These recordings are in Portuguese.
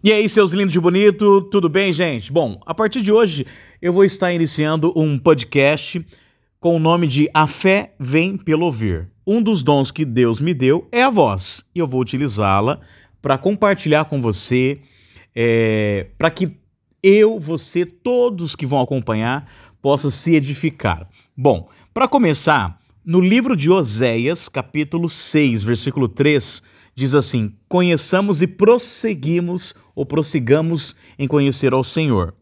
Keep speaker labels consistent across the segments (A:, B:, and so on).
A: E aí, seus lindos de bonito, tudo bem, gente? Bom, a partir de hoje eu vou estar iniciando um podcast com o nome de A Fé Vem Pelo Ouvir. Um dos dons que Deus me deu é a voz, e eu vou utilizá-la para compartilhar com você, para que você, todos que vão acompanhar, possam se edificar. Bom, para começar, no livro de Oséias, capítulo 6, versículo 3, diz assim: conheçamos e prossigamos em conhecer ao Senhor.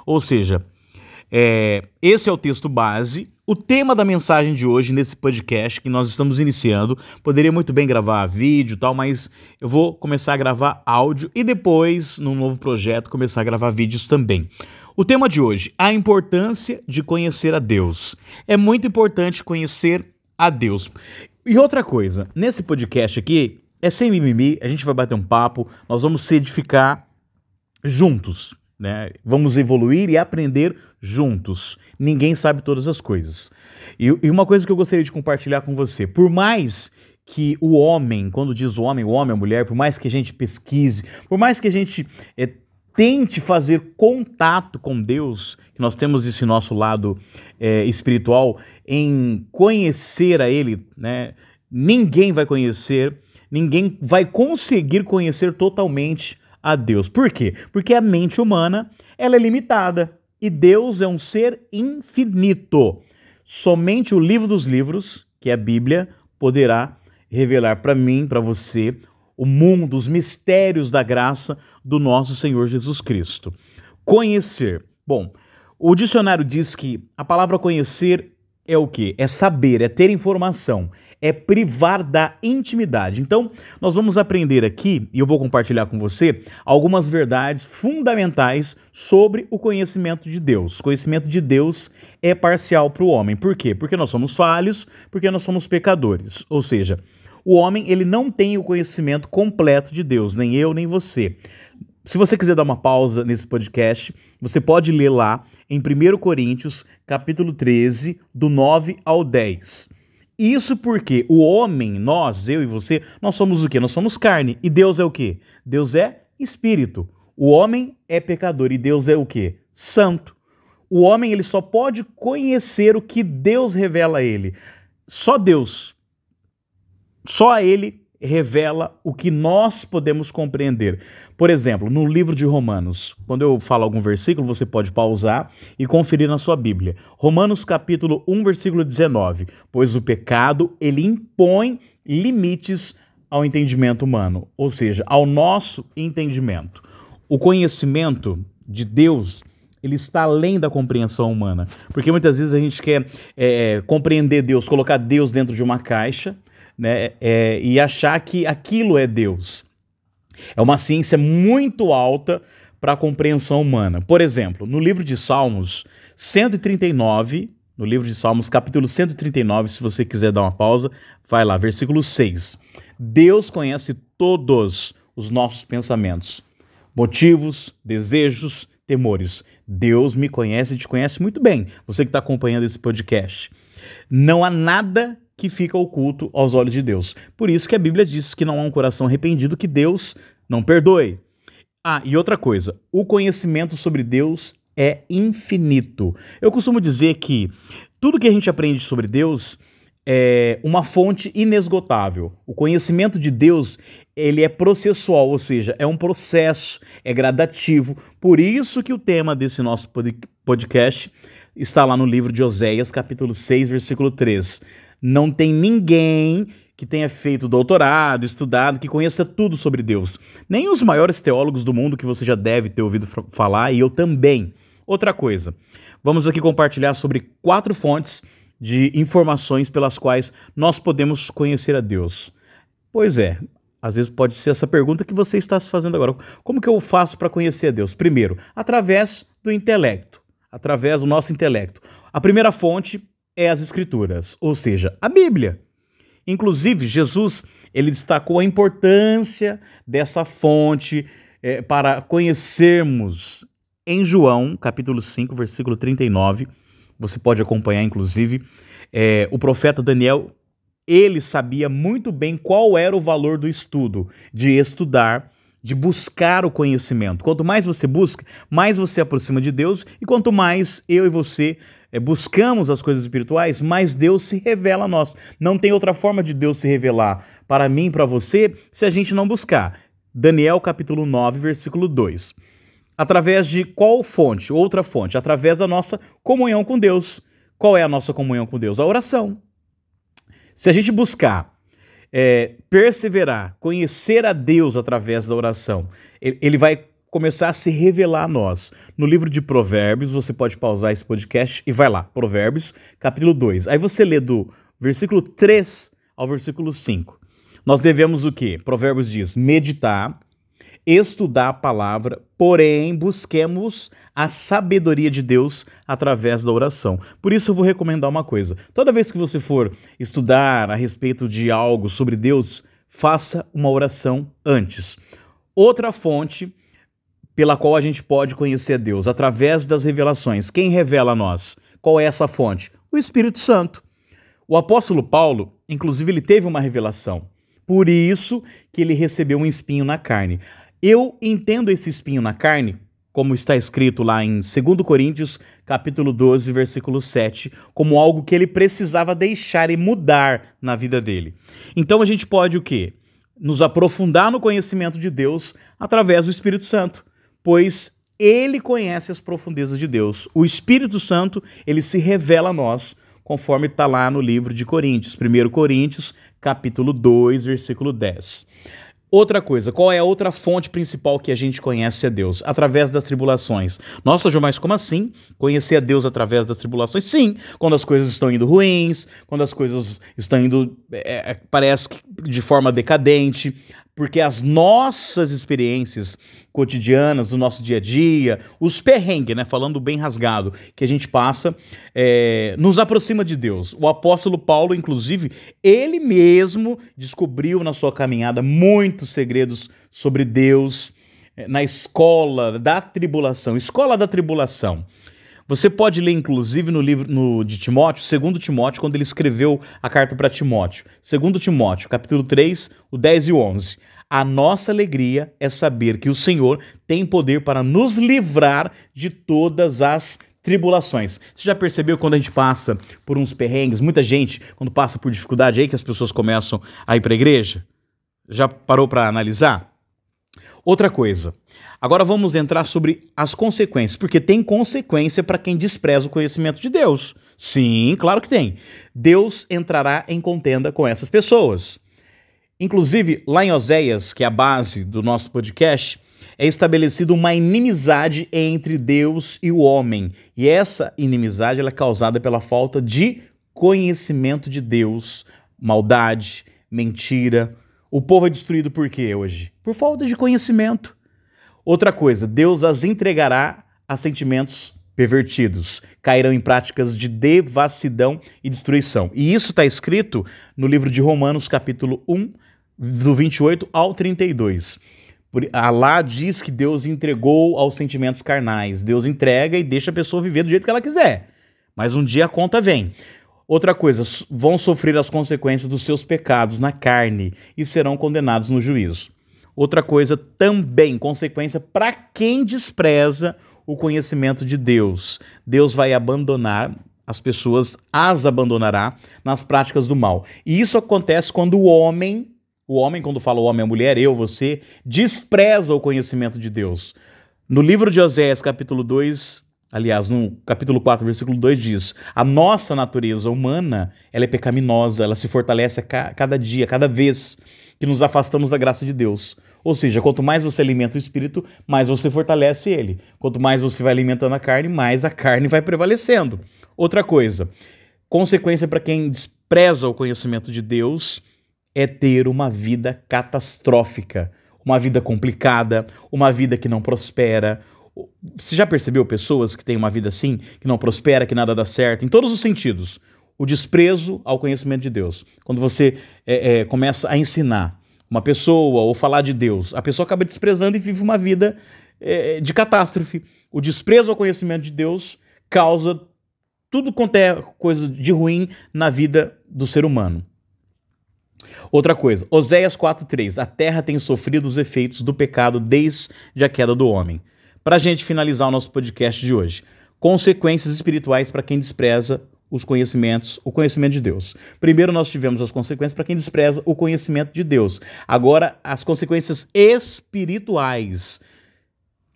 A: Ou seja, esse é o texto base. O tema da mensagem de hoje, nesse podcast que nós estamos iniciando, poderia muito bem gravar vídeo e tal, mas eu vou começar a gravar áudio e depois, num novo projeto, começar a gravar vídeos também. O tema de hoje, a importância de conhecer a Deus. É muito importante conhecer a Deus. E outra coisa, nesse podcast aqui, é sem mimimi, a gente vai bater um papo, nós vamos se edificar juntos, né? Vamos evoluir e aprender juntos. Ninguém sabe todas as coisas. E uma coisa que eu gostaria de compartilhar com você, por mais que o homem, quando diz o homem, a mulher, por mais que a gente pesquise, por mais que a gente tente fazer contato com Deus, que nós temos esse nosso lado espiritual, em conhecer a Ele, né? Ninguém vai conseguir conhecer totalmente a Deus. Por quê? Porque a mente humana, ela é limitada e Deus é um ser infinito. Somente o livro dos livros, que é a Bíblia, poderá revelar para mim, para você, o mundo, os mistérios da graça do nosso Senhor Jesus Cristo. Conhecer. Bom, o dicionário diz que a palavra conhecer é o quê? É saber, é ter informação, é privar da intimidade. Então, nós vamos aprender aqui, e eu vou compartilhar com você, algumas verdades fundamentais sobre o conhecimento de Deus. O conhecimento de Deus é parcial para o homem. Por quê? Porque nós somos falhos, porque nós somos pecadores. Ou seja, o homem ele não tem o conhecimento completo de Deus, nem eu, nem você. Se você quiser dar uma pausa nesse podcast, você pode ler lá em 1 Coríntios, capítulo 13, do 9 ao 10. Isso porque o homem, nós, eu e você, nós somos o quê? Nós somos carne. E Deus é o quê? Deus é espírito. O homem é pecador e Deus é o quê? Santo. O homem ele só pode conhecer o que Deus revela a ele. Só Deus. Só a Ele revela o que nós podemos compreender. Por exemplo, no livro de Romanos, quando eu falo algum versículo, você pode pausar e conferir na sua Bíblia. Romanos capítulo 1, versículo 19. Pois o pecado, ele impõe limites ao entendimento humano, ou seja, ao nosso entendimento. O conhecimento de Deus, ele está além da compreensão humana. Porque muitas vezes a gente quer compreender Deus, colocar Deus dentro de uma caixa, né, e achar que aquilo é Deus. É uma ciência muito alta para a compreensão humana. Por exemplo, no livro de Salmos 139, no livro de Salmos, capítulo 139, se você quiser dar uma pausa, vai lá, versículo 6. Deus conhece todos os nossos pensamentos, motivos, desejos, temores. Deus me conhece e te conhece muito bem, você que está acompanhando esse podcast. Não há nada que fica oculto aos olhos de Deus. Por isso que a Bíblia diz que não há um coração arrependido que Deus não perdoe. Ah, e outra coisa, o conhecimento sobre Deus é infinito. Eu costumo dizer que tudo que a gente aprende sobre Deus é uma fonte inesgotável. O conhecimento de Deus, ele é processual, ou seja, é um processo, é gradativo. Por isso que o tema desse nosso podcast está lá no livro de Oséias, capítulo 6, versículo 3. Não tem ninguém que tenha feito doutorado, estudado, que conheça tudo sobre Deus. Nem os maiores teólogos do mundo que você já deve ter ouvido falar, e eu também. Outra coisa, vamos aqui compartilhar sobre 4 fontes de informações pelas quais nós podemos conhecer a Deus. Pois é, às vezes pode ser essa pergunta que você está se fazendo agora. Como que eu faço para conhecer a Deus? Primeiro, através do intelecto, através do nosso intelecto. A primeira fonte é as Escrituras, ou seja, a Bíblia. Inclusive, Jesus, ele destacou a importância dessa fonte para conhecermos em João, capítulo 5, versículo 39. Você pode acompanhar, inclusive, o profeta Daniel, ele sabia muito bem qual era o valor do estudo, de estudar, de buscar o conhecimento. Quanto mais você busca, mais você aproxima de Deus, e quanto mais eu e você buscamos as coisas espirituais, mais Deus se revela a nós. Não tem outra forma de Deus se revelar para mim e para você se a gente não buscar. Daniel capítulo 9, versículo 2. Através de qual fonte? Outra fonte. Através da nossa comunhão com Deus. Qual é a nossa comunhão com Deus? A oração. Se a gente buscar perseverar, conhecer a Deus através da oração, ele vai começar a se revelar a nós. No livro de Provérbios, você pode pausar esse podcast e vai lá, Provérbios, capítulo 2. Aí você lê do versículo 3 ao versículo 5. Nós devemos o quê? Provérbios diz, meditar, estudar a palavra, porém busquemos a sabedoria de Deus através da oração. Por isso eu vou recomendar uma coisa. Toda vez que você for estudar a respeito de algo sobre Deus, faça uma oração antes. Outra fonte pela qual a gente pode conhecer a Deus, através das revelações. Quem revela a nós? Qual é essa fonte? O Espírito Santo. O apóstolo Paulo, inclusive, ele teve uma revelação. Por isso que ele recebeu um espinho na carne. Eu entendo esse espinho na carne, como está escrito lá em 2 Coríntios, capítulo 12, versículo 7, como algo que ele precisava deixar e mudar na vida dele. Então a gente pode o quê? Nos aprofundar no conhecimento de Deus através do Espírito Santo, pois ele conhece as profundezas de Deus. O Espírito Santo, ele se revela a nós, conforme está lá no livro de Coríntios, 1 Coríntios, capítulo 2, versículo 10. Outra coisa, qual é a outra fonte principal que a gente conhece a Deus? Através das tribulações. Nossa, João, mas como assim? Conhecer a Deus através das tribulações? Sim, quando as coisas estão indo ruins, quando as coisas estão indo, parece que de forma decadente, porque as nossas experiências cotidianas do nosso dia a dia, os perrengues, né, falando bem rasgado, que a gente passa, nos aproxima de Deus. O apóstolo Paulo, inclusive, ele mesmo descobriu na sua caminhada muitos segredos sobre Deus na escola da tribulação. Escola da tribulação. Você pode ler, inclusive, no livro de Timóteo, 2 Timóteo, quando ele escreveu a carta para Timóteo. 2 Timóteo, capítulo 3, o 10 e o 11. A nossa alegria é saber que o Senhor tem poder para nos livrar de todas as tribulações. Você já percebeu quando a gente passa por uns perrengues? Muita gente, quando passa por dificuldade, é aí que as pessoas começam a ir para a igreja? Já parou para analisar? Outra coisa. Agora vamos entrar sobre as consequências, porque tem consequência para quem despreza o conhecimento de Deus. Sim, claro que tem. Deus entrará em contenda com essas pessoas. Inclusive, lá em Oséias, que é a base do nosso podcast, é estabelecida uma inimizade entre Deus e o homem. E essa inimizade ela é causada pela falta de conhecimento de Deus, maldade, mentira. O povo é destruído por quê hoje? Por falta de conhecimento. Outra coisa, Deus as entregará a sentimentos pervertidos, cairão em práticas de devassidão e destruição. E isso está escrito no livro de Romanos, capítulo 1, do 28 ao 32. Lá diz que Deus entregou aos sentimentos carnais. Deus entrega e deixa a pessoa viver do jeito que ela quiser. Mas um dia a conta vem. Outra coisa, vão sofrer as consequências dos seus pecados na carne e serão condenados no juízo. Outra coisa também, consequência para quem despreza o conhecimento de Deus. Deus vai abandonar, as pessoas as abandonará nas práticas do mal. E isso acontece quando o homem, quando fala o homem, a mulher, eu, você, despreza o conhecimento de Deus. No livro de Oséias, capítulo 2, aliás, no capítulo 4, versículo 2 diz, a nossa natureza humana, ela é pecaminosa, ela se fortalece a cada dia, cada vez que nos afastamos da graça de Deus. Ou seja, quanto mais você alimenta o espírito, mais você fortalece ele. Quanto mais você vai alimentando a carne, mais a carne vai prevalecendo. Outra coisa, consequência para quem despreza o conhecimento de Deus é ter uma vida catastrófica, uma vida complicada, uma vida que não prospera. Você já percebeu pessoas que têm uma vida assim, que não prospera, que nada dá certo, em todos os sentidos? O desprezo ao conhecimento de Deus. Quando você começa a ensinar uma pessoa ou falar de Deus, a pessoa acaba desprezando e vive uma vida de catástrofe. O desprezo ao conhecimento de Deus causa tudo quanto é coisa de ruim na vida do ser humano. Outra coisa, Oséias 4:3, a terra tem sofrido os efeitos do pecado desde a queda do homem. Para a gente finalizar o nosso podcast de hoje, consequências espirituais para quem despreza o conhecimento de Deus. Primeiro nós tivemos as consequências para quem despreza o conhecimento de Deus. Agora, as consequências espirituais.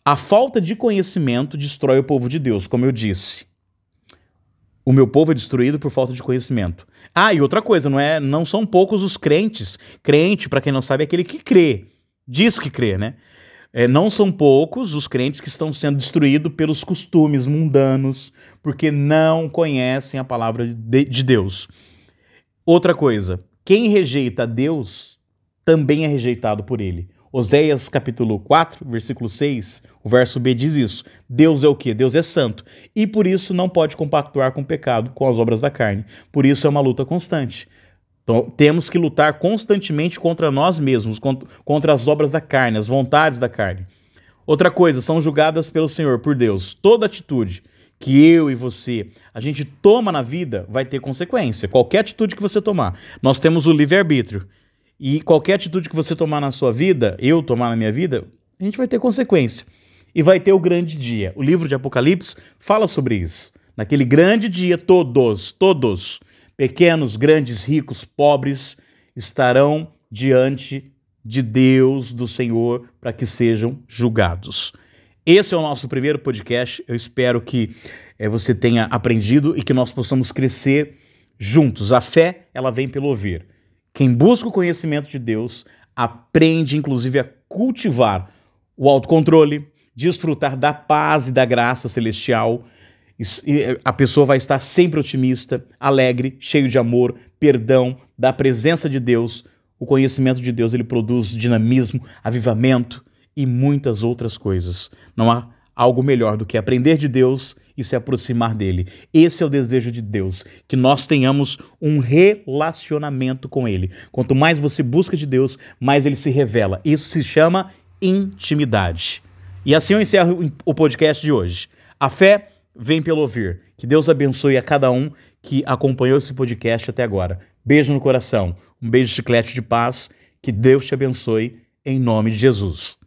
A: A falta de conhecimento destrói o povo de Deus, como eu disse. O meu povo é destruído por falta de conhecimento. Ah, e outra coisa, não são poucos os crentes. Crente, para quem não sabe, é aquele que crê. Diz que crê, né? Não são poucos os crentes que estão sendo destruídos pelos costumes mundanos, porque não conhecem a palavra de Deus. Outra coisa, quem rejeita Deus também é rejeitado por ele. Oséias capítulo 4, versículo 6, o verso B diz isso. Deus é o quê? Deus é santo. E por isso não pode compactuar com o pecado, com as obras da carne. Por isso é uma luta constante. Então, temos que lutar constantemente contra nós mesmos, contra as obras da carne, as vontades da carne. Outra coisa, são julgadas pelo Senhor, por Deus. Toda atitude que eu e você, a gente toma na vida, vai ter consequência. Qualquer atitude que você tomar. Nós temos o livre-arbítrio. E qualquer atitude que você tomar na sua vida, eu tomar na minha vida, a gente vai ter consequência. E vai ter o grande dia. O livro de Apocalipse fala sobre isso. Naquele grande dia, todos, pequenos, grandes, ricos, pobres, estarão diante de Deus, do Senhor, para que sejam julgados. Esse é o nosso primeiro podcast. Eu espero que você tenha aprendido e que nós possamos crescer juntos. A fé, ela vem pelo ouvir. Quem busca o conhecimento de Deus aprende, inclusive, a cultivar o autocontrole, desfrutar da paz e da graça celestial. A pessoa vai estar sempre otimista, alegre, cheio de amor, perdão, da presença de Deus. O conhecimento de Deus, ele produz dinamismo, avivamento e muitas outras coisas. Não há algo melhor do que aprender de Deus e se aproximar dele. Esse é o desejo de Deus, que nós tenhamos um relacionamento com ele. Quanto mais você busca de Deus, mais ele se revela. Isso se chama intimidade. E assim eu encerro o podcast de hoje. A fé vem pelo ouvir. Que Deus abençoe a cada um que acompanhou esse podcast até agora. Beijo no coração, um beijo chiclete de paz. Que Deus te abençoe em nome de Jesus.